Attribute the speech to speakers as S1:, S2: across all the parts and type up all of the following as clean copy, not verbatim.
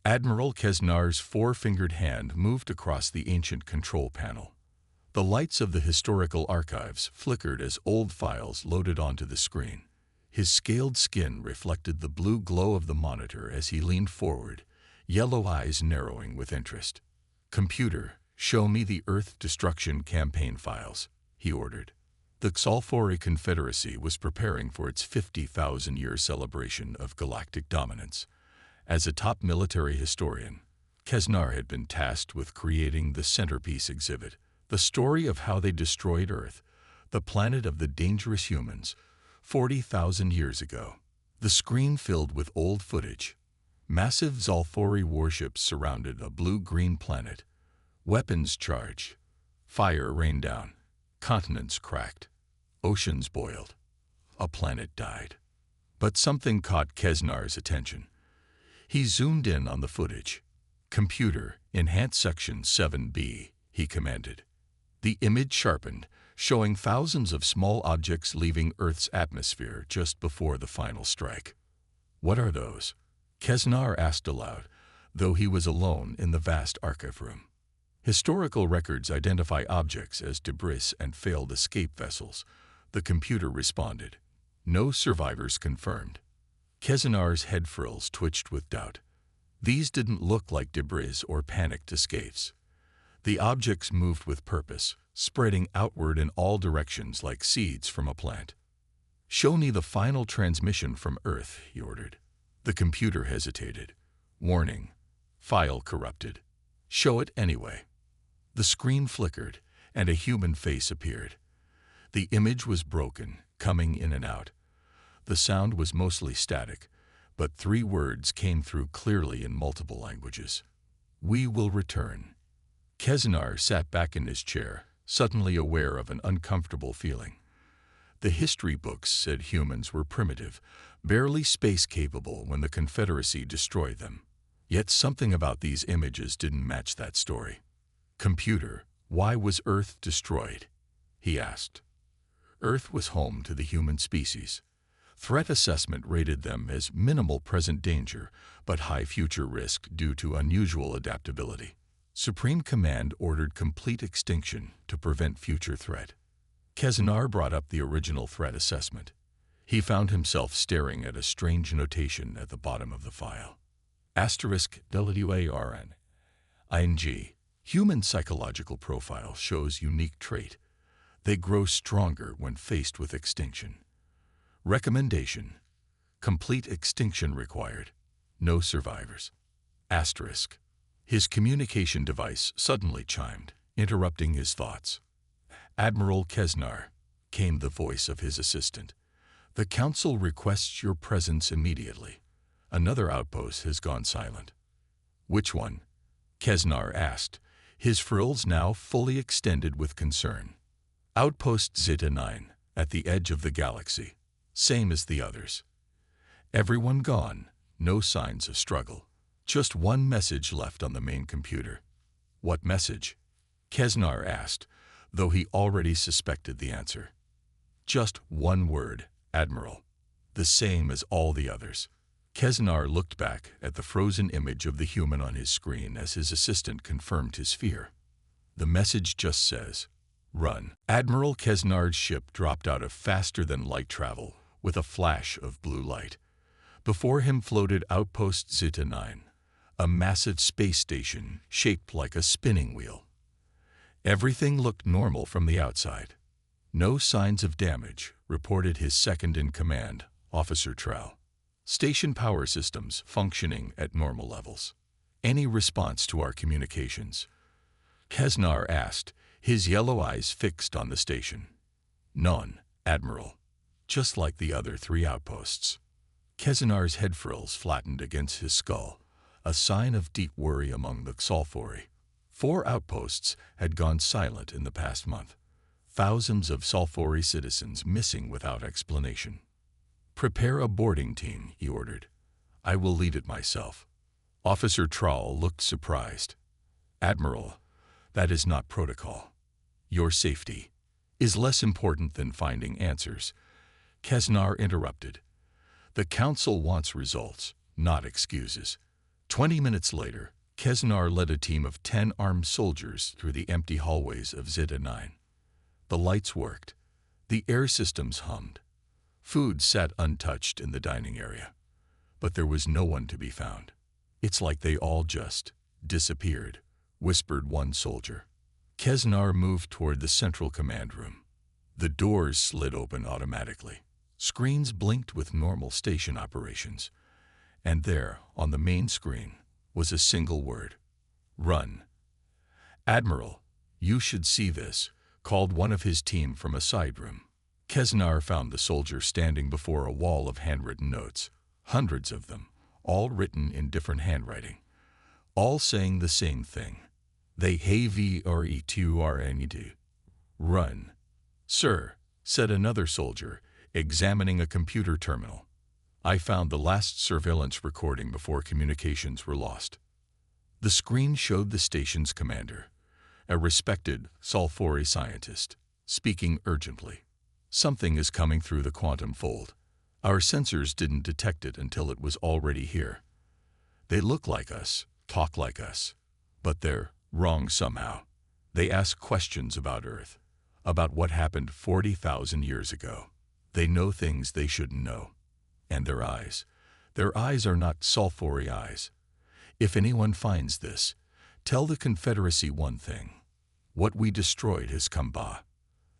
S1: Admiral Kesnar's four-fingered hand moved across the ancient control panel. The lights of the historical archives flickered as old files loaded onto the screen. His scaled skin reflected the blue glow of the monitor as he leaned forward, yellow eyes narrowing with interest. "Computer, show me the Earth Destruction Campaign files," he ordered. The Scifi Confederacy was preparing for its 50,000-year celebration of galactic dominance. As a top military historian, Kesnar had been tasked with creating the centerpiece exhibit, the story of how they destroyed Earth, the planet of the dangerous humans, 40,000 years ago. The screen filled with old footage. Massive Scifi warships surrounded a blue-green planet. Weapons charged. Fire rained down. Continents cracked. Oceans boiled. A planet died. But something caught Kesnar's attention. He zoomed in on the footage. "Computer, enhance section 7B, he commanded. The image sharpened, showing thousands of small objects leaving Earth's atmosphere just before the final strike. "What are those?" Kesnar asked aloud, though he was alone in the vast archive room. "Historical records identify objects as debris and failed escape vessels," the computer responded. "No survivors confirmed." Kesnar's head frills twitched with doubt. These didn't look like debris or panicked escapes. The objects moved with purpose, spreading outward in all directions like seeds from a plant. "Show me the final transmission from Earth," he ordered. The computer hesitated. "Warning. File corrupted." "Show it anyway." The screen flickered, and a human face appeared. The image was broken, coming in and out. The sound was mostly static, but 3 words came through clearly in multiple languages. "We will return." Kesnar sat back in his chair, suddenly aware of an uncomfortable feeling. The history books said humans were primitive, barely space-capable when the Confederacy destroyed them. Yet something about these images didn't match that story. "Computer, why was Earth destroyed?" he asked. Earth was home to the human species. Threat assessment rated them as minimal present danger, but high future risk due to unusual adaptability. Supreme Command ordered complete extinction to prevent future threat. Kesnar brought up the original threat assessment. He found himself staring at a strange notation at the bottom of the file. *WARN ING. Human psychological profile shows unique trait. They grow stronger when faced with extinction. Recommendation: complete extinction required. No survivors. *. His communication device suddenly chimed, interrupting his thoughts. "Admiral Kesnar," came the voice of his assistant. "The Council requests your presence immediately. Another outpost has gone silent." "Which one?" Kesnar asked, his frills now fully extended with concern. "Outpost Zeta 9, at the edge of the galaxy. Same as the others. Everyone gone, no signs of struggle. Just one message left on the main computer." "What message?" Kesnar asked, though he already suspected the answer. "Just one word, Admiral. The same as all the others." Kesnar looked back at the frozen image of the human on his screen as his assistant confirmed his fear. "The message just says, run." Admiral Kesnar's ship dropped out of faster-than-light travel with a flash of blue light. Before him floated Outpost Zeta 9, a massive space station shaped like a spinning wheel. Everything looked normal from the outside. "No signs of damage," reported his second-in-command, Officer Trell. "Station power systems functioning at normal levels." "Any response to our communications?" Kesnar asked, his yellow eyes fixed on the station. "None, Admiral. Just like the other 3 outposts." Kesnar's head frills flattened against his skull, a sign of deep worry among the Scifi. 4 outposts had gone silent in the past month. Thousands of Scifi citizens missing without explanation. "Prepare a boarding team," he ordered. "I will lead it myself." Officer Trall looked surprised. "Admiral, that is not protocol. Your safety is less important than finding answers." Kesnar interrupted. "The Council wants results, not excuses. 20 minutes later, Kesnar led a team of 10 armed soldiers through the empty hallways of Zeta 9. The lights worked. The air systems hummed. Food sat untouched in the dining area. But there was no one to be found. "It's like they all just disappeared," whispered one soldier. Kesnar moved toward the central command room. The doors slid open automatically. Screens blinked with normal station operations. And there, on the main screen, was a single word: run. "Admiral, you should see this," called one of his team from a side room. Kesnar found the soldier standing before a wall of handwritten notes, hundreds of them, all written in different handwriting, all saying the same thing. "They have run. Run." "Sir," said another soldier, examining a computer terminal, "I found the last surveillance recording before communications were lost." The screen showed the station's commander, a respected Scifi scientist, speaking urgently. "Something is coming through the quantum fold. Our sensors didn't detect it until it was already here. They look like us, talk like us, but they're wrong somehow. They ask questions about Earth, about what happened 40,000 years ago. They know things they shouldn't know. And their eyes are not Scifi eyes. If anyone finds this, tell the Confederacy one thing: what we destroyed has come back."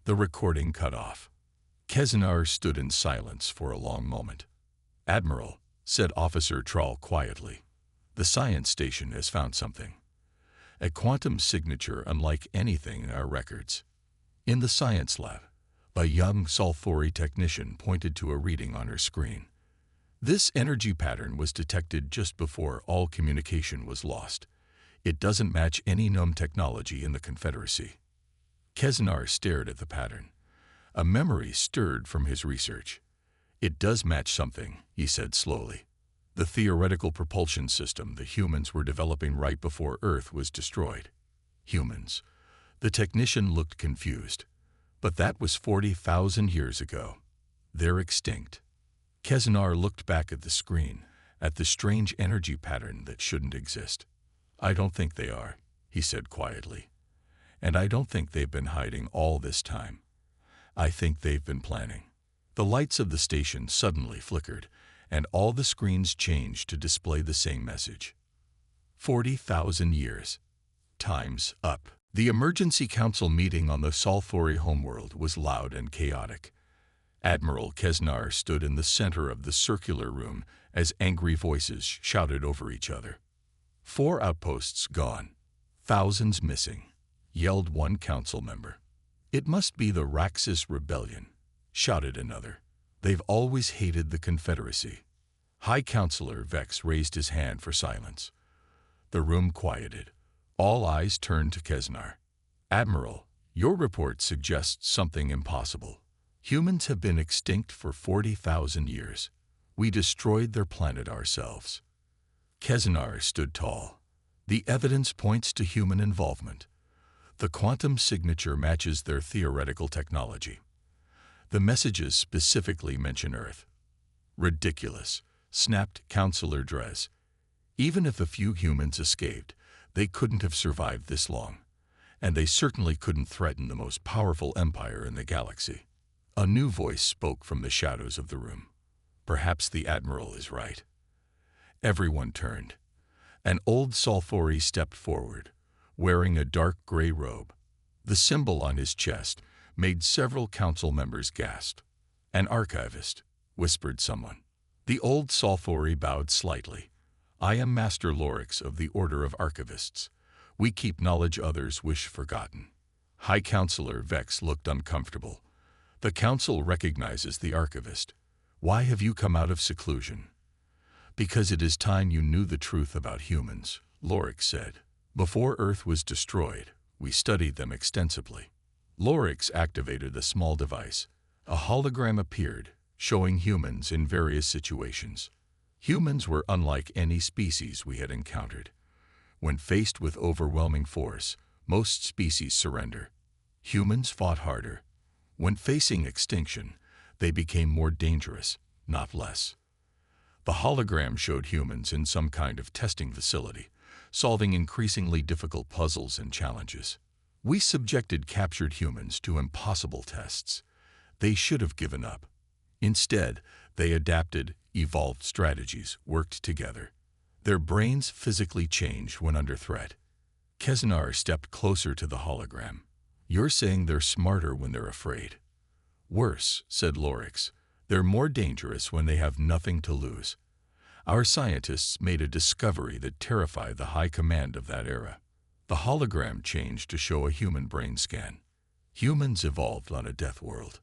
S1: The recording cut off. Kesnar stood in silence for a long moment. "Admiral," said Officer Trawl quietly, "the science station has found something. A quantum signature unlike anything in our records." In the science lab, a young Scifi technician pointed to a reading on her screen. "This energy pattern was detected just before all communication was lost. It doesn't match any known technology in the Confederacy." Kesnar stared at the pattern. A memory stirred from his research. "It does match something," he said slowly. "The theoretical propulsion system the humans were developing right before Earth was destroyed." "Humans." The technician looked confused. "But that was 40,000 years ago. They're extinct." Kesnar looked back at the screen, at the strange energy pattern that shouldn't exist. "I don't think they are," he said quietly. "And I don't think they've been hiding all this time. I think they've been planning." The lights of the station suddenly flickered, and all the screens changed to display the same message. 40,000 years. Time's up. The emergency council meeting on the Scifi homeworld was loud and chaotic. Admiral Kesnar stood in the center of the circular room as angry voices shouted over each other. 4 outposts gone. Thousands missing, yelled one council member. "It must be the Raxus Rebellion," shouted another. "They've always hated the Confederacy." High Counselor Vex raised his hand for silence. The room quieted. All eyes turned to Kesnar. "Admiral, your report suggests something impossible. Humans have been extinct for 40,000 years. We destroyed their planet ourselves." Kesnar stood tall. "The evidence points to human involvement. The quantum signature matches their theoretical technology. The messages specifically mention Earth." "Ridiculous," snapped Counselor Drez. "Even if a few humans escaped, they couldn't have survived this long. And they certainly couldn't threaten the most powerful empire in the galaxy." A new voice spoke from the shadows of the room. "Perhaps the Admiral is right." Everyone turned. An old Scifi stepped forward, wearing a dark gray robe. The symbol on his chest made several council members gasp. "An archivist," whispered someone. The old Scifi bowed slightly. "I am Master Lorix of the Order of Archivists. We keep knowledge others wish forgotten." High Counselor Vex looked uncomfortable. "The Council recognizes the archivist. Why have you come out of seclusion?" "Because it is time you knew the truth about humans," Lorix said. "Before Earth was destroyed, we studied them extensively." Lorix activated a small device. A hologram appeared, showing humans in various situations. Humans were unlike any species we had encountered. When faced with overwhelming force, most species surrender. Humans fought harder. When facing extinction, they became more dangerous, not less. The hologram showed humans in some kind of testing facility, solving increasingly difficult puzzles and challenges. We subjected captured humans to impossible tests. They should have given up. Instead, they adapted, evolved strategies, worked together. Their brains physically changed when under threat. Kezinar stepped closer to the hologram. You're saying they're smarter when they're afraid. Worse, said Lorix. They're more dangerous when they have nothing to lose. Our scientists made a discovery that terrified the high command of that era. The hologram changed to show a human brain scan. Humans evolved on a death world.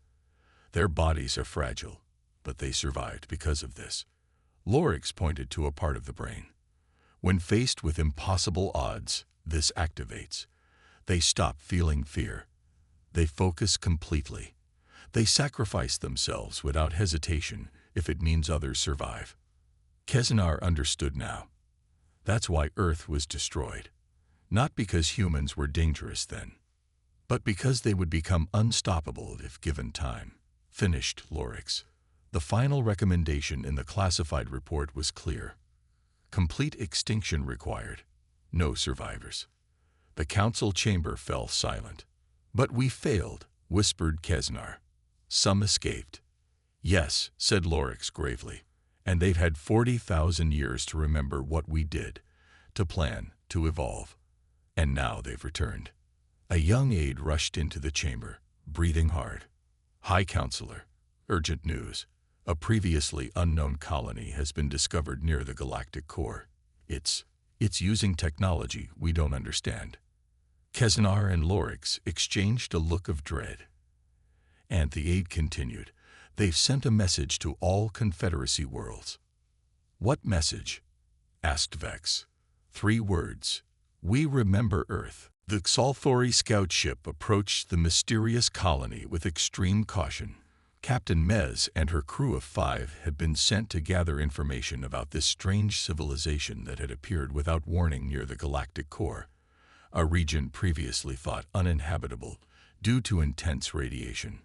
S1: Their bodies are fragile, but they survived because of this. Lorix pointed to a part of the brain. When faced with impossible odds, this activates. They stop feeling fear. They focus completely. They sacrifice themselves without hesitation if it means others survive. Kezinar understood now. That's why Earth was destroyed. Not because humans were dangerous then, but because they would become unstoppable if given time. Finished, Lorix. The final recommendation in the classified report was clear. Complete extinction required. No survivors. The council chamber fell silent. But we failed, whispered Kezinar. Some escaped. Yes, said Lorix gravely. And they've had 40,000 years to remember what we did, to plan, to evolve. And now they've returned. A young aide rushed into the chamber, breathing hard. High Counselor, urgent news. A previously unknown colony has been discovered near the galactic core. It's using technology we don't understand. Kezinar and Lorix exchanged a look of dread. And the aide continued. They've sent a message to all Confederacy worlds. What message? Asked Vex. 3 words. We remember Earth. The Xalthori scout ship approached the mysterious colony with extreme caution. Captain Mez and her crew of 5 had been sent to gather information about this strange civilization that had appeared without warning near the galactic core, a region previously thought uninhabitable due to intense radiation.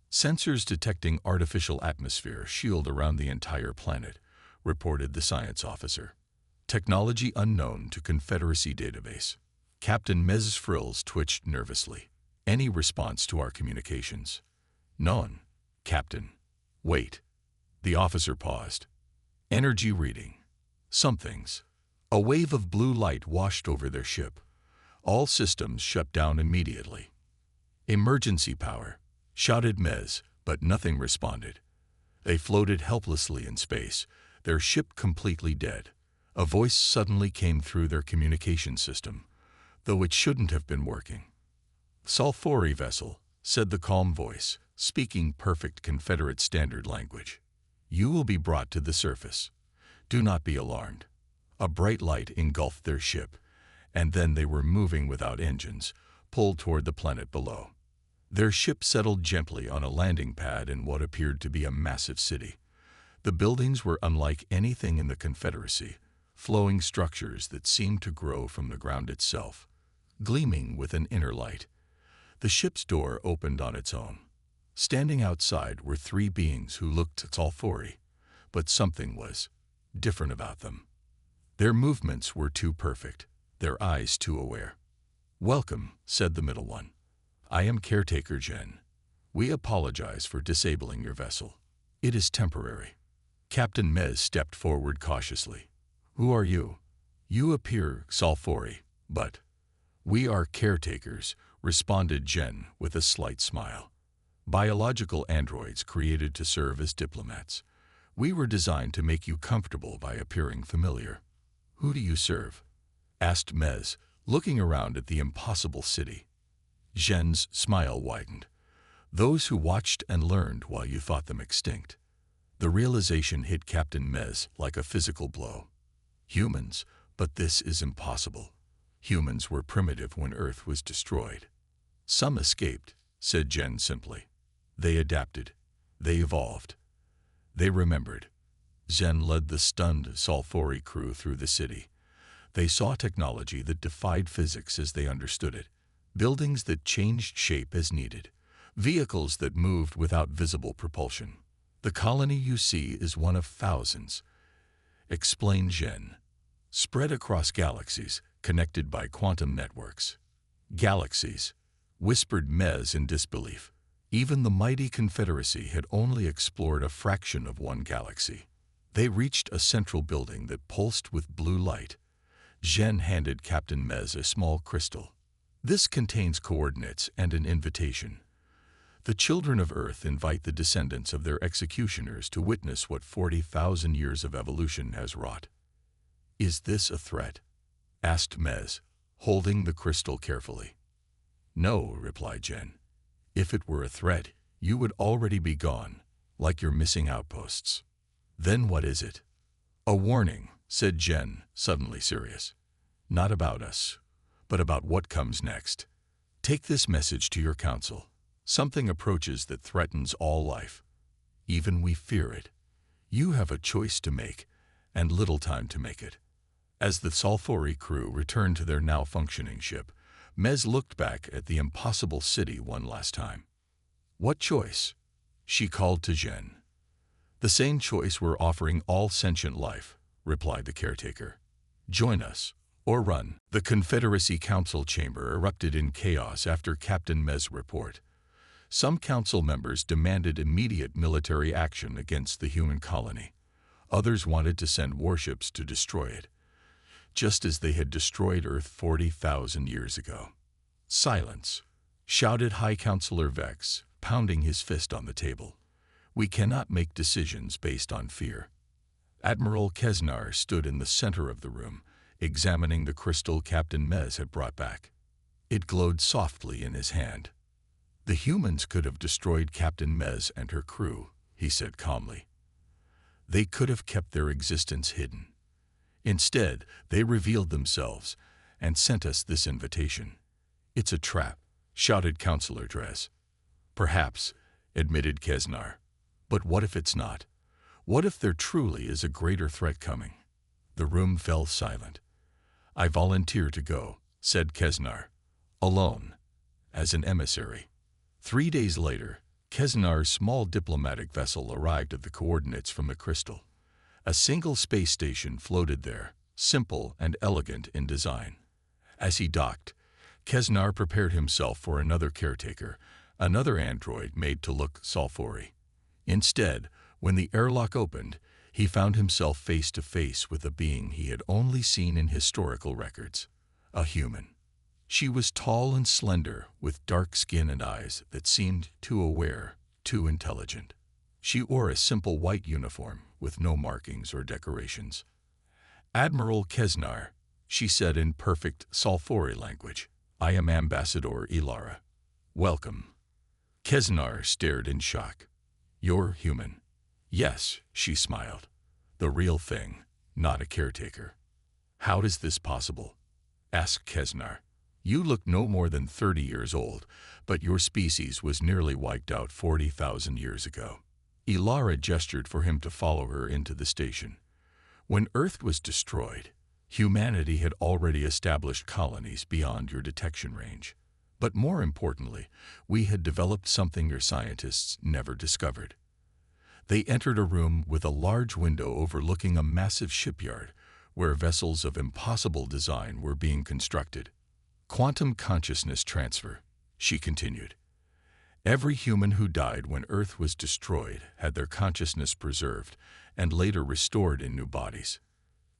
S1: Sensors detecting artificial atmosphere shield around the entire planet, reported the science officer. Technology unknown to Confederacy database. Captain Mez's frills twitched nervously. Any response to our communications? None, Captain. Wait. The officer paused. Energy reading. Somethings. A wave of blue light washed over their ship. All systems shut down immediately. Emergency power, shouted Mez, but nothing responded. They floated helplessly in space, their ship completely dead. A voice suddenly came through their communication system, though it shouldn't have been working. Xalthori vessel, said the calm voice, speaking perfect Confederate standard language. You will be brought to the surface. Do not be alarmed. A bright light engulfed their ship, and then they were moving without engines, pulled toward the planet below. Their ship settled gently on a landing pad in what appeared to be a massive city. The buildings were unlike anything in the Confederacy, flowing structures that seemed to grow from the ground itself, gleaming with an inner light. The ship's door opened on its own. Standing outside were 3 beings who looked Xalthori, but something was different about them. Their movements were too perfect, their eyes too aware. Welcome, said the middle one. I am Caretaker Jen. We apologize for disabling your vessel. It is temporary. Captain Mez stepped forward cautiously. Who are you? You appear Xalthori, but we are caretakers, responded Jen with a slight smile. Biological androids created to serve as diplomats. We were designed to make you comfortable by appearing familiar. Who do you serve? Asked Mez, looking around at the impossible city. Jen's smile widened. Those who watched and learned while you thought them extinct. The realization hit Captain Mez like a physical blow. Humans, but this is impossible. Humans were primitive when Earth was destroyed. Some escaped, said Jen simply. They adapted. They evolved. They remembered. Jen led the stunned Xalthori crew through the city. They saw technology that defied physics as they understood it. Buildings that changed shape as needed. Vehicles that moved without visible propulsion. The colony you see is one of thousands. explained Zhen. Spread across galaxies, connected by quantum networks. Galaxies, whispered Mez in disbelief. Even the mighty Confederacy had only explored a fraction of one galaxy. They reached a central building that pulsed with blue light. Zhen handed Captain Mez a small crystal. This contains coordinates and an invitation. The children of Earth invite the descendants of their executioners to witness what 40,000 years of evolution has wrought. Is this a threat? Asked Mez, holding the crystal carefully. No, replied Zhen. If it were a threat, you would already be gone, like your missing outposts. Then what is it? A warning, said Zhen, suddenly serious. Not about us, but about what comes next. Take this message to your council. Something approaches that threatens all life. Even we fear it. You have a choice to make, and little time to make it. As the Scifi crew returned to their now functioning ship, Mez looked back at the impossible city one last time. What choice? She called to Zhen. The same choice we're offering all sentient life, replied the caretaker. Join us, or run. The Confederacy Council chamber erupted in chaos after Captain Mez's report. Some council members demanded immediate military action against the human colony. Others wanted to send warships to destroy it, just as they had destroyed Earth 40,000 years ago. Silence, shouted High Counselor Vex, pounding his fist on the table. We cannot make decisions based on fear. Admiral Kesnar stood in the center of the room, examining the crystal Captain Mez had brought back. It glowed softly in his hand. The humans could have destroyed Captain Mez and her crew, he said calmly. They could have kept their existence hidden. Instead, they revealed themselves and sent us this invitation. It's a trap, shouted Counselor Drez. Perhaps, admitted Kesnar. But what if it's not? What if there truly is a greater threat coming? The room fell silent. I volunteer to go, said Kesnar. Alone, as an emissary. 3 days later, Kesnar's small diplomatic vessel arrived at the coordinates from the crystal. A single space station floated there, simple and elegant in design. As he docked, Kesnar prepared himself for another caretaker, another android made to look Scifi. Instead, when the airlock opened, he found himself face to face with a being he had only seen in historical records, a human. She was tall and slender, with dark skin and eyes that seemed too aware, too intelligent. She wore a simple white uniform with no markings or decorations. Admiral Kesnar, she said in perfect Scifi language, I am Ambassador Ilara. Welcome. Kesnar stared in shock. You're human. Yes, she smiled. The real thing, not a caretaker. How is this possible? Asked Kesnar. You look no more than 30 years old, but your species was nearly wiped out 40,000 years ago. Ilara gestured for him to follow her into the station. When Earth was destroyed, humanity had already established colonies beyond your detection range. But more importantly, we had developed something your scientists never discovered. They entered a room with a large window overlooking a massive shipyard where vessels of impossible design were being constructed. Quantum consciousness transfer, she continued. Every human who died when Earth was destroyed had their consciousness preserved and later restored in new bodies.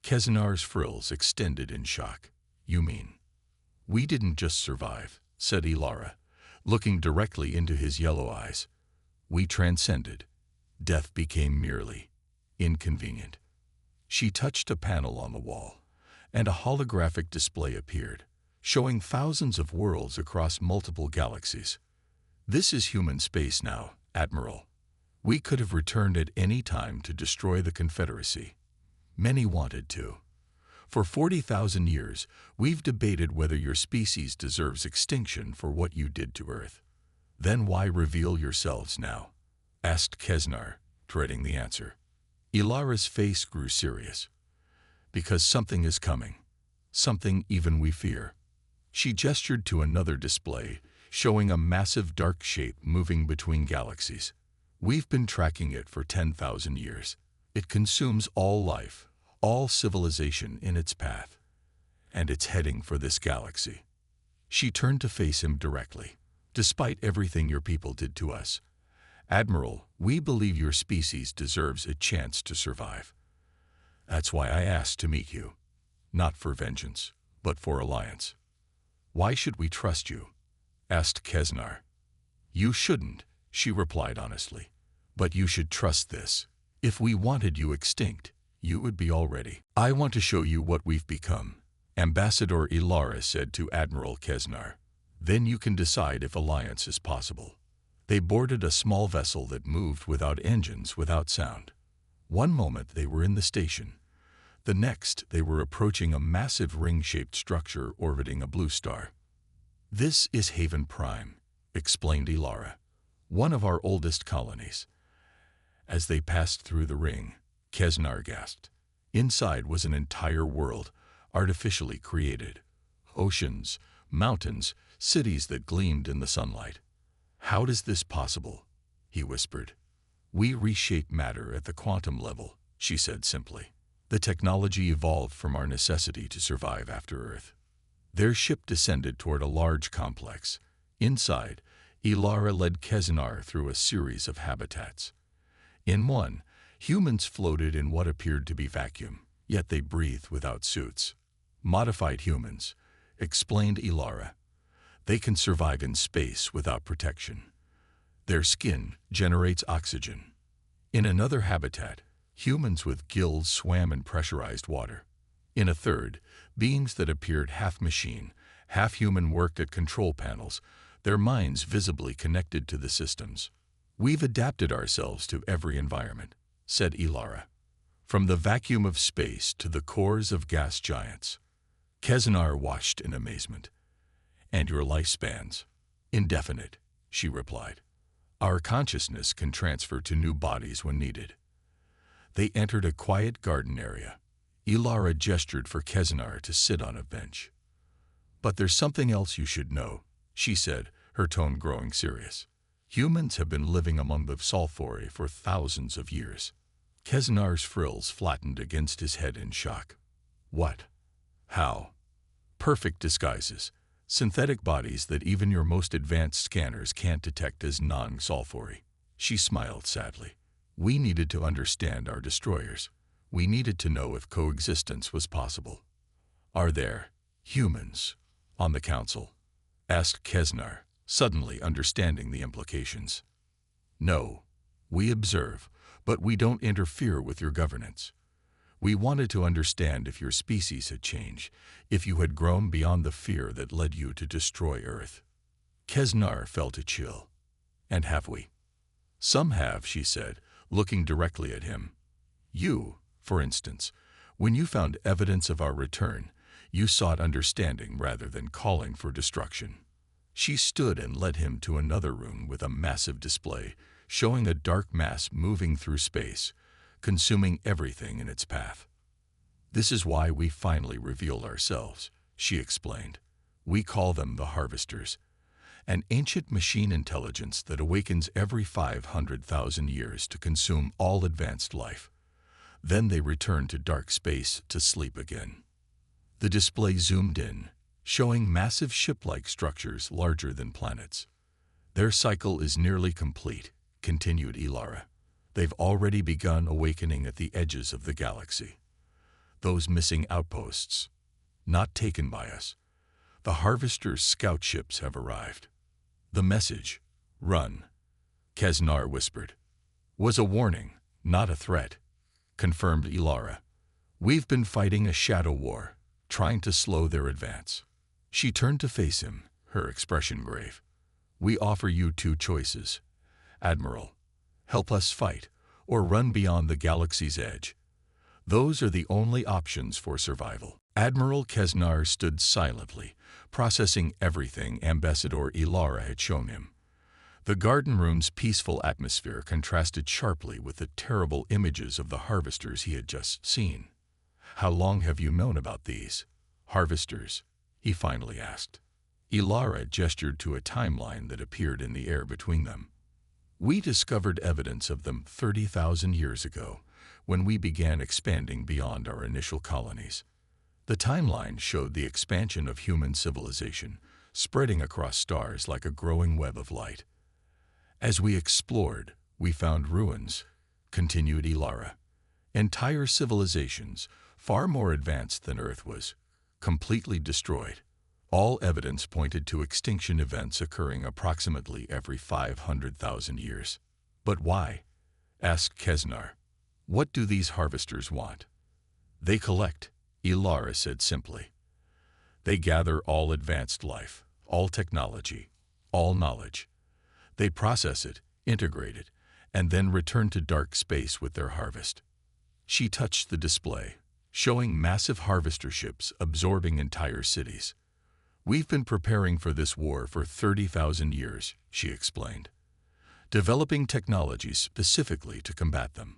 S1: Kesnar's frills extended in shock. You mean? We didn't just survive, said Ilara, looking directly into his yellow eyes. We transcended. Death became merely inconvenient. She touched a panel on the wall, and a holographic display appeared, showing thousands of worlds across multiple galaxies. This is human space now, Admiral. We could have returned at any time to destroy the Confederacy. Many wanted to. For 40,000 years, we've debated whether your species deserves extinction for what you did to Earth. Then why reveal yourselves now? Asked Kesnar, dreading the answer. Ilara's face grew serious. Because something is coming. Something even we fear. She gestured to another display, showing a massive dark shape moving between galaxies. We've been tracking it for 10,000 years. It consumes all life, all civilization in its path, and it's heading for this galaxy. She turned to face him directly. Despite everything your people did to us, Admiral, we believe your species deserves a chance to survive. That's why I asked to meet you. Not for vengeance, but for alliance. Why should we trust you? Asked Kesnar. You shouldn't, she replied honestly. But you should trust this. If we wanted you extinct, you would be already. I want to show you what we've become, Ambassador Ilara said to Admiral Kesnar. Then you can decide if alliance is possible. They boarded a small vessel that moved without engines, without sound. One moment they were in the station. The next they were approaching a massive ring-shaped structure orbiting a blue star. This is Haven Prime, explained Ilara, one of our oldest colonies. As they passed through the ring, Kesnar gasped. Inside was an entire world, artificially created. Oceans, mountains, cities that gleamed in the sunlight. How is this possible? He whispered. We reshape matter at the quantum level, she said simply. The technology evolved from our necessity to survive after Earth. Their ship descended toward a large complex. Inside, Ilara led Kesnar through a series of habitats. In one, humans floated in what appeared to be vacuum, yet they breathed without suits. Modified humans, explained Ilara. They can survive in space without protection. Their skin generates oxygen. In another habitat, humans with gills swam in pressurized water. In a third, beings that appeared half machine, half human worked at control panels, their minds visibly connected to the systems. We've adapted ourselves to every environment, said Ilara. From the vacuum of space to the cores of gas giants. Kesnar watched in amazement. And your lifespans? Indefinite, she replied. Our consciousness can transfer to new bodies when needed. They entered a quiet garden area. Ilara gestured for Kesnar to sit on a bench. But there's something else you should know, she said, her tone growing serious. Humans have been living among the Scifi for thousands of years. Kesnar's frills flattened against his head in shock. What? How? Perfect disguises. Synthetic bodies that even your most advanced scanners can't detect as non-Scifi. She smiled sadly. We needed to understand our destroyers. We needed to know if coexistence was possible. Are there humans on the council? Asked Kesnar, suddenly understanding the implications. No, we observe, but we don't interfere with your governance. We wanted to understand if your species had changed, if you had grown beyond the fear that led you to destroy Earth. Kesnar felt a chill. And have we? Some have, she said, looking directly at him. You, for instance, when you found evidence of our return, you sought understanding rather than calling for destruction. She stood and led him to another room with a massive display, showing a dark mass moving through space, consuming everything in its path. This is why we finally revealed ourselves, she explained. We call them the Harvesters, an ancient machine intelligence that awakens every 500,000 years to consume all advanced life. Then they return to dark space to sleep again. The display zoomed in, showing massive ship-like structures larger than planets. Their cycle is nearly complete, continued Ilara. They've already begun awakening at the edges of the galaxy. Those missing outposts, not taken by us. The Harvesters' scout ships have arrived. The message, run, Kesnar whispered, was a warning, not a threat, confirmed Ilara. We've been fighting a shadow war, trying to slow their advance. She turned to face him, her expression grave. We offer you two choices. Admiral, help us fight, or run beyond the galaxy's edge. Those are the only options for survival. Admiral Kesnar stood silently, processing everything Ambassador Ilara had shown him. The garden room's peaceful atmosphere contrasted sharply with the terrible images of the Harvesters he had just seen. How long have you known about these Harvesters? He finally asked. Ilara gestured to a timeline that appeared in the air between them. We discovered evidence of them 30,000 years ago, when we began expanding beyond our initial colonies. The timeline showed the expansion of human civilization, spreading across stars like a growing web of light. As we explored, we found ruins, continued Ilara. Entire civilizations, far more advanced than Earth was, completely destroyed. All evidence pointed to extinction events occurring approximately every 500,000 years. But why? Asked Kesnar. What do these harvesters want? They collect, Ilara said simply. They gather all advanced life, all technology, all knowledge. They process it, integrate it, and then return to dark space with their harvest. She touched the display, showing massive harvester ships absorbing entire cities. We've been preparing for this war for 30,000 years, she explained, developing technologies specifically to combat them.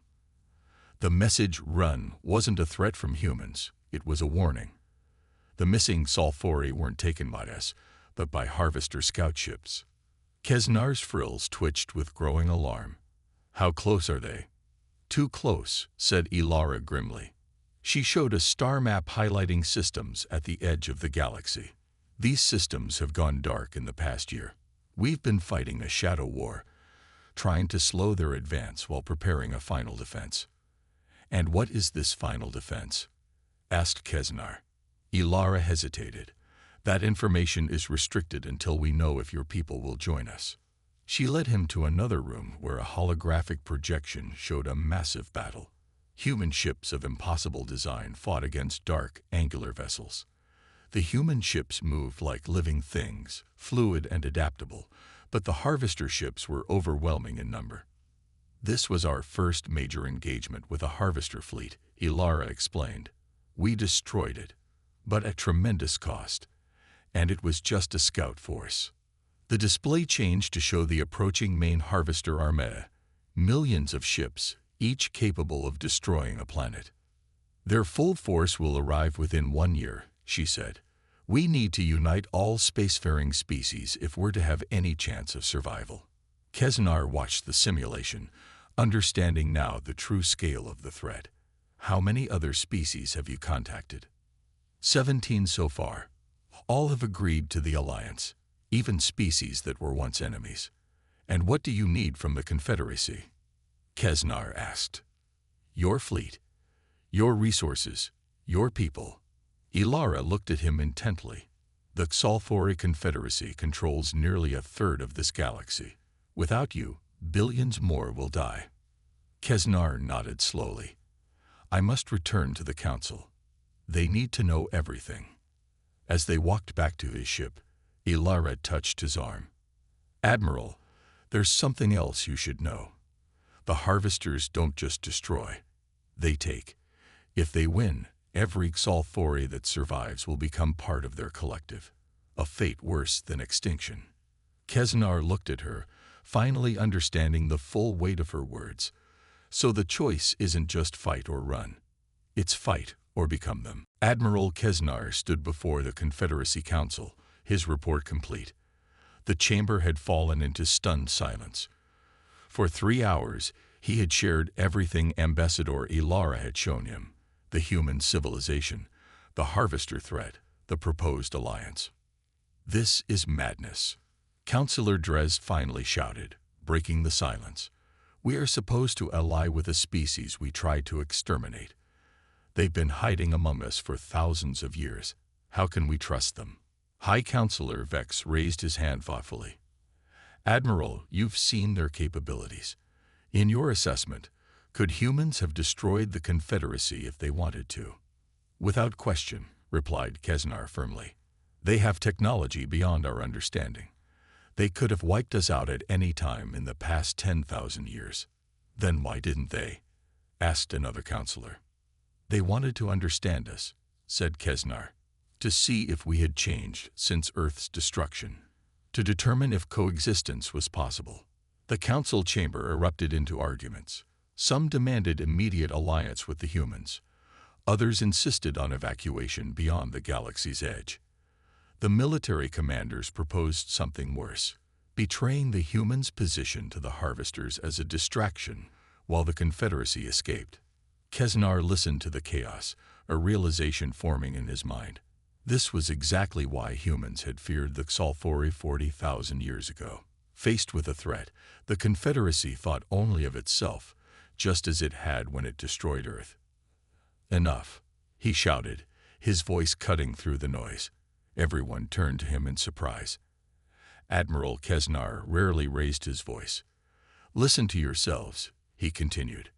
S1: The message "run" wasn't a threat from humans, it was a warning. The missing Sulfuri weren't taken by us, but by harvester scout ships. Kesnar's frills twitched with growing alarm. How close are they? Too close, said Ilara grimly. She showed a star map highlighting systems at the edge of the galaxy. These systems have gone dark in the past year. We've been fighting a shadow war, trying to slow their advance while preparing a final defense. And what is this final defense? Asked Kesnar. Ilara hesitated. That information is restricted until we know if your people will join us. She led him to another room where a holographic projection showed a massive battle. Human ships of impossible design fought against dark, angular vessels. The human ships moved like living things, fluid and adaptable, but the harvester ships were overwhelming in number. This was our first major engagement with a harvester fleet, Ilara explained. We destroyed it, but at tremendous cost, and it was just a scout force. The display changed to show the approaching main harvester armada, millions of ships, each capable of destroying a planet. Their full force will arrive within 1 year, she said. We need to unite all spacefaring species if we're to have any chance of survival. Kesnar watched the simulation, understanding now the true scale of the threat. How many other species have you contacted? 17 so far. All have agreed to the alliance, even species that were once enemies. And what do you need from the Confederacy? Kesnar asked. Your fleet, your resources, your people. Ilara looked at him intently. The Sulfuri Confederacy controls nearly a third of this galaxy. Without you, billions more will die. Kesnar nodded slowly. I must return to the council. They need to know everything. As they walked back to his ship, Ilara touched his arm. Admiral, there's something else you should know. The harvesters don't just destroy. They take. If they win, every Sulfuri that survives will become part of their collective. A fate worse than extinction. Kesnar looked at her, finally understanding the full weight of her words. So the choice isn't just fight or run. It's fight or become them. Admiral Kesnar stood before the Confederacy Council, his report complete. The chamber had fallen into stunned silence. For 3 hours, he had shared everything Ambassador Ilara had shown him. The human civilization, the harvester threat, the proposed alliance. This is madness, Councillor Dres finally shouted, breaking the silence. We are supposed to ally with a species we tried to exterminate. They've been hiding among us for thousands of years. How can we trust them? High Councillor Vex raised his hand thoughtfully. Admiral, you've seen their capabilities. In your assessment, could humans have destroyed the Confederacy if they wanted to? Without question, replied Kesnar firmly. They have technology beyond our understanding. They could have wiped us out at any time in the past 10,000 years. Then why didn't they? Asked another counselor. They wanted to understand us, said Kesnar, to see if we had changed since Earth's destruction, to determine if coexistence was possible. The council chamber erupted into arguments. Some demanded immediate alliance with the humans. Others insisted on evacuation beyond the galaxy's edge. The military commanders proposed something worse, betraying the humans' position to the harvesters as a distraction while the Confederacy escaped. Kesnar listened to the chaos, a realization forming in his mind. This was exactly why humans had feared the Scifi 40,000 years ago. Faced with a threat, the Confederacy thought only of itself, just as it had when it destroyed Earth. "Enough," he shouted, his voice cutting through the noise. Everyone turned to him in surprise. Admiral Kesnar rarely raised his voice. "Listen to yourselves," he continued.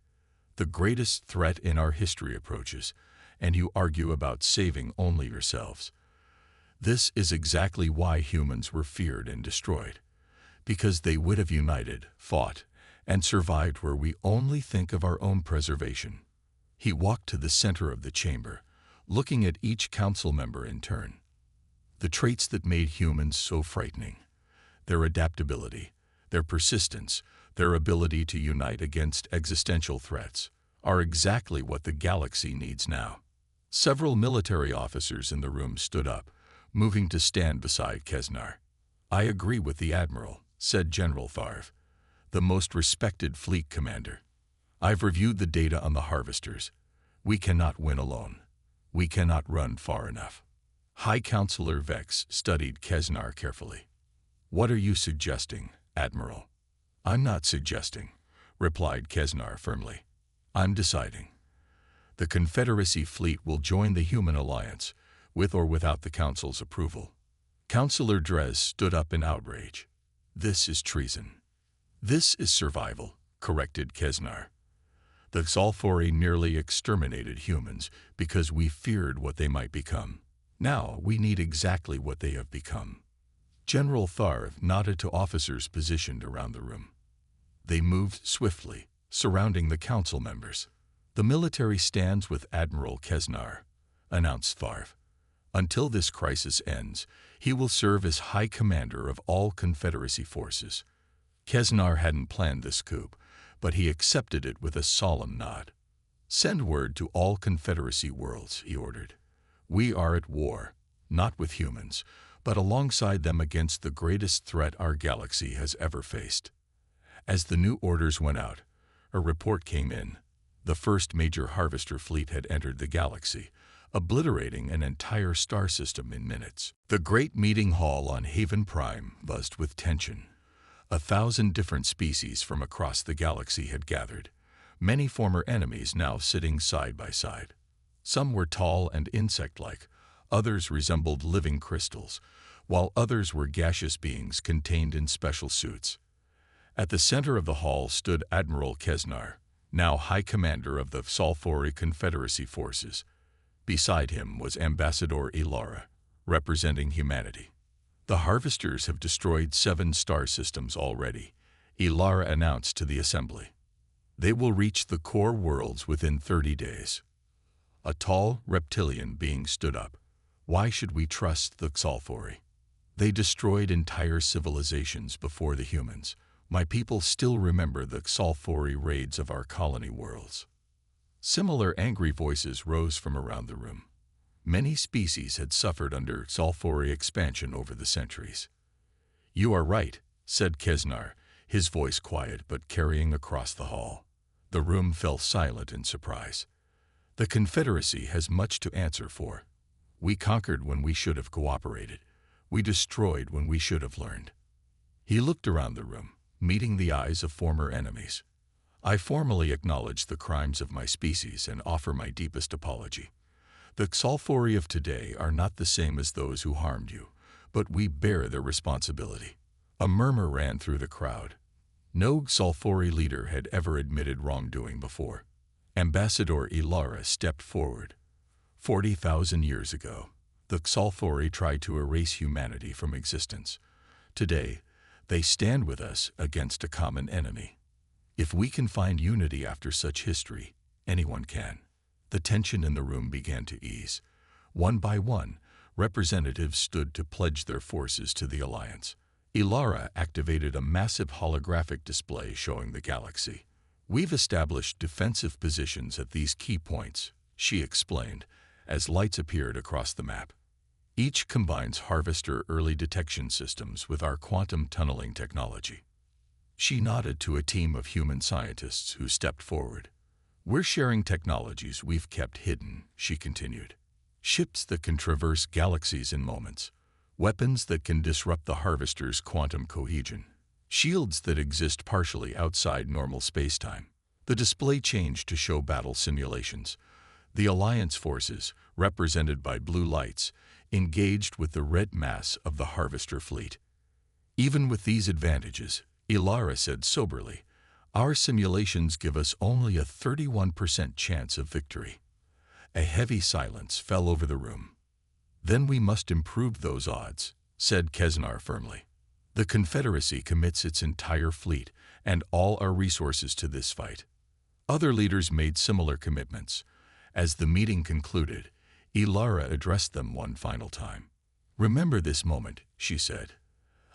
S1: "The greatest threat in our history approaches, and you argue about saving only yourselves. This is exactly why humans were feared and destroyed, because they would have united, fought, and survived where we only think of our own preservation." He walked to the center of the chamber, looking at each council member in turn. The traits that made humans so frightening, their adaptability, their persistence, their ability to unite against existential threats, are exactly what the galaxy needs now. Several military officers in the room stood up, moving to stand beside Kesnar. "I agree with the Admiral," said General Tharv, the most respected fleet commander. "I've reviewed the data on the harvesters. We cannot win alone. We cannot run far enough." High Counselor Vex studied Kesnar carefully. "What are you suggesting, Admiral?" "I'm not suggesting," replied Kesnar firmly. "I'm deciding. The Confederacy fleet will join the human alliance, with or without the Council's approval." Counselor Drez stood up in outrage. "This is treason." "This is survival," corrected Kesnar. "The Scifi nearly exterminated humans because we feared what they might become. Now we need exactly what they have become." General Tharv nodded to officers positioned around the room. They moved swiftly, surrounding the council members. "The military stands with Admiral Kesnar," announced Tharv. "Until this crisis ends, he will serve as High Commander of all Confederacy forces." Kesnar hadn't planned this coup, but he accepted it with a solemn nod. "Send word to all Confederacy worlds," he ordered. "We are at war, not with humans, but alongside them against the greatest threat our galaxy has ever faced." As the new orders went out, a report came in. The first major harvester fleet had entered the galaxy, obliterating an entire star system in minutes. The great meeting hall on Haven Prime buzzed with tension. 1,000 different species from across the galaxy had gathered, many former enemies now sitting side by side. Some were tall and insect-like, others resembled living crystals, while others were gaseous beings contained in special suits. At the center of the hall stood Admiral Kesnar, now High Commander of the Scifi Confederacy forces. Beside him was Ambassador Ilara, representing humanity. "The harvesters have destroyed 7 star systems already," Ilara announced to the assembly. "They will reach the core worlds within 30 days. A tall reptilian being stood up. "Why should we trust the Scifi? They destroyed entire civilizations before the humans. My people still remember the Scifi raids of our colony worlds." Similar angry voices rose from around the room. Many species had suffered under Scifi expansion over the centuries. "You are right," said Kesnar, his voice quiet but carrying across the hall. The room fell silent in surprise. "The Confederacy has much to answer for. We conquered when we should have cooperated. We destroyed when we should have learned." He looked around the room, meeting the eyes of former enemies. "I formally acknowledge the crimes of my species and offer my deepest apology. The Scifi of today are not the same as those who harmed you, but we bear their responsibility." A murmur ran through the crowd. No Scifi leader had ever admitted wrongdoing before. Ambassador Ilara stepped forward. 40,000 years ago, the Scifi tried to erase humanity from existence. Today, they stand with us against a common enemy. If we can find unity after such history, anyone can. The tension in the room began to ease. One by one, representatives stood to pledge their forces to the alliance. Ilara activated a massive holographic display showing the galaxy. "We've established defensive positions at these key points," she explained, as lights appeared across the map. "Each combines harvester early detection systems with our quantum tunneling technology." She nodded to a team of human scientists who stepped forward. We're sharing technologies we've kept hidden, she continued. Ships that can traverse galaxies in moments, weapons that can disrupt the Harvester's quantum cohesion, shields that exist partially outside normal spacetime. The display changed to show battle simulations. The Alliance forces, represented by blue lights, engaged with the red mass of the Harvester fleet. Even with these advantages, Ilara said soberly, our simulations give us only a 31% chance of victory. A heavy silence fell over the room. Then we must improve those odds, said Kesnar firmly. The Confederacy commits its entire fleet and all our resources to this fight. Other leaders made similar commitments. As the meeting concluded, Ilara addressed them one final time. Remember this moment, she said.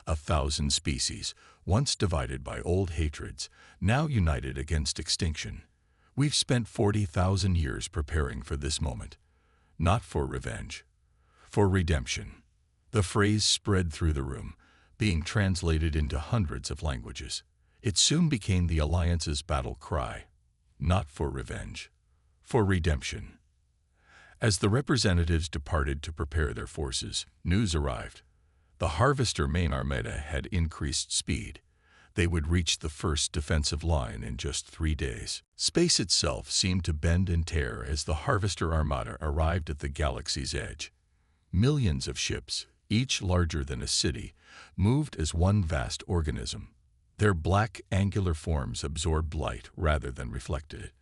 S1: 1,000 species, once divided by old hatreds, now united against extinction. We've spent 40,000 years preparing for this moment. Not for revenge. For redemption. The phrase spread through the room, being translated into hundreds of languages. It soon became the Alliance's battle cry. Not for revenge. For redemption. As the representatives departed to prepare their forces, news arrived. The Harvester main armada had increased speed. They would reach the first defensive line in just 3 days. Space itself seemed to bend and tear as the Harvester armada arrived at the galaxy's edge. Millions of ships, each larger than a city, moved as one vast organism. Their black, angular forms absorbed light rather than reflected it.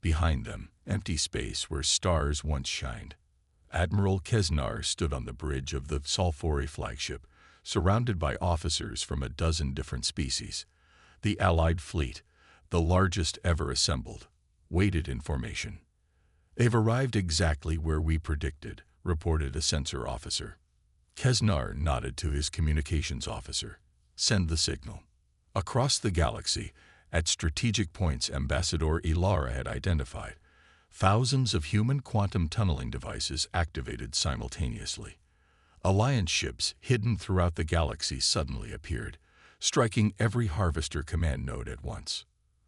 S1: Behind them, empty space where stars once shined. Admiral Kesnar stood on the bridge of the Scifi flagship, surrounded by officers from a dozen different species. The Allied fleet, the largest ever assembled, waited in formation. They've arrived exactly where we predicted, reported a sensor officer. Kesnar nodded to his communications officer. Send the signal. Across the galaxy, at strategic points Ambassador Ilara had identified, thousands of human quantum tunneling devices activated simultaneously. Alliance ships hidden throughout the galaxy suddenly appeared, striking every Harvester command node at once.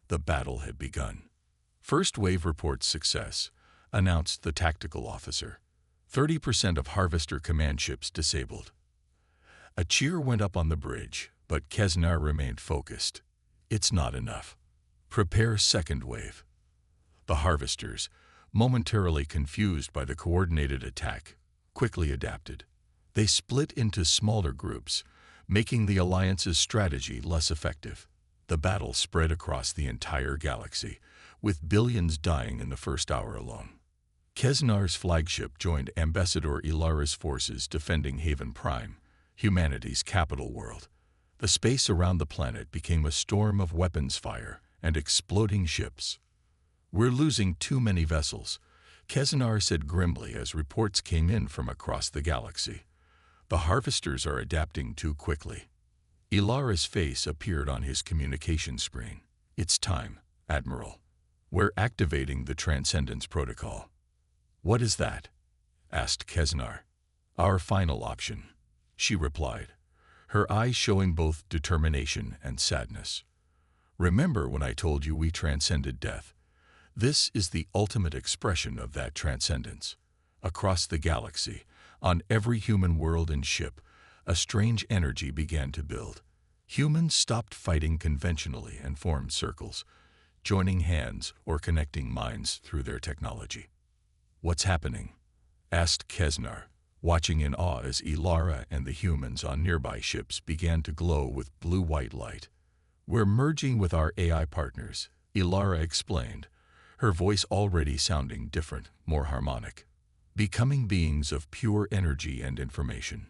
S1: The battle had begun. First wave reports success, announced the tactical officer. 30% of Harvester command ships disabled. A cheer went up on the bridge, but Kesnar remained focused. It's not enough. Prepare second wave. The Harvesters, momentarily confused by the coordinated attack, quickly adapted. They split into smaller groups, making the Alliance's strategy less effective. The battle spread across the entire galaxy, with billions dying in the first hour alone. Kesnar's flagship joined Ambassador Ilara's forces defending Haven Prime, humanity's capital world. The space around the planet became a storm of weapons fire and exploding ships. We're losing too many vessels, Kesnar said grimly as reports came in from across the galaxy. The Harvesters are adapting too quickly. Ilara's face appeared on his communication screen. It's time, Admiral. We're activating the Transcendence Protocol. What is that? Asked Kesnar. Our final option, she replied, her eyes showing both determination and sadness. Remember when I told you we transcended death? This is the ultimate expression of that transcendence. Across the galaxy, on every human world and ship, a strange energy began to build. Humans stopped fighting conventionally and formed circles, joining hands or connecting minds through their technology. What's happening? Asked Kesnar, watching in awe as Ilara and the humans on nearby ships began to glow with blue-white light. We're merging with our AI partners, Ilara explained, her voice already sounding different, more harmonic. Becoming beings of pure energy and information.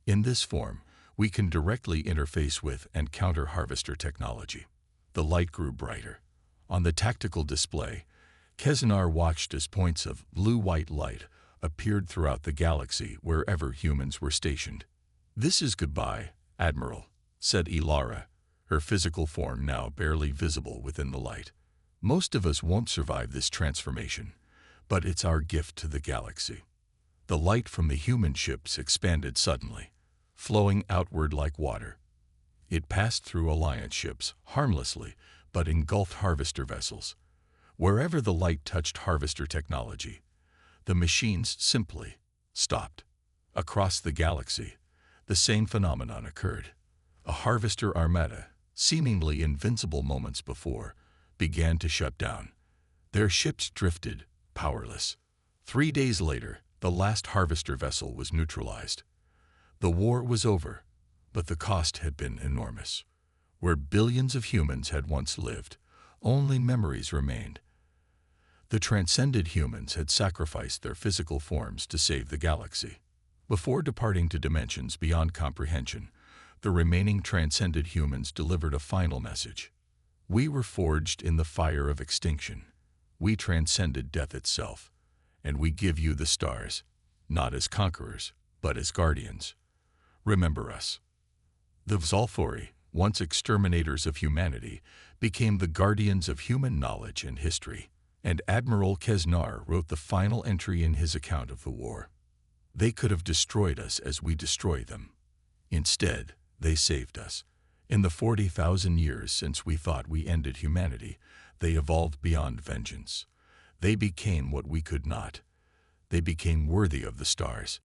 S1: In this form, we can directly interface with and counter Harvester technology. The light grew brighter. On the tactical display, Kesnar watched as points of blue-white light appeared throughout the galaxy wherever humans were stationed. This is goodbye, Admiral, said Ilara, her physical form now barely visible within the light. Most of us won't survive this transformation, but it's our gift to the galaxy. The light from the human ships expanded suddenly, flowing outward like water. It passed through Alliance ships, harmlessly, but engulfed Harvester vessels. Wherever the light touched harvester technology, the machines simply stopped. Across the galaxy, the same phenomenon occurred. A harvester armada, seemingly invincible moments before, began to shut down. Their ships drifted, powerless. 3 days later, the last harvester vessel was neutralized. The war was over, but the cost had been enormous. Where billions of humans had once lived, only memories remained. The transcended humans had sacrificed their physical forms to save the galaxy. Before departing to dimensions beyond comprehension, the remaining transcended humans delivered a final message. We were forged in the fire of extinction. We transcended death itself, and we give you the stars, not as conquerors, but as guardians. Remember us. The Zalfori, once exterminators of humanity, became the guardians of human knowledge and history, and Admiral Kesnar wrote the final entry in his account of the war. They could have destroyed us as we destroy them. Instead, they saved us. In the 40,000 years since we thought we ended humanity, they evolved beyond vengeance. They became what we could not. They became worthy of the stars.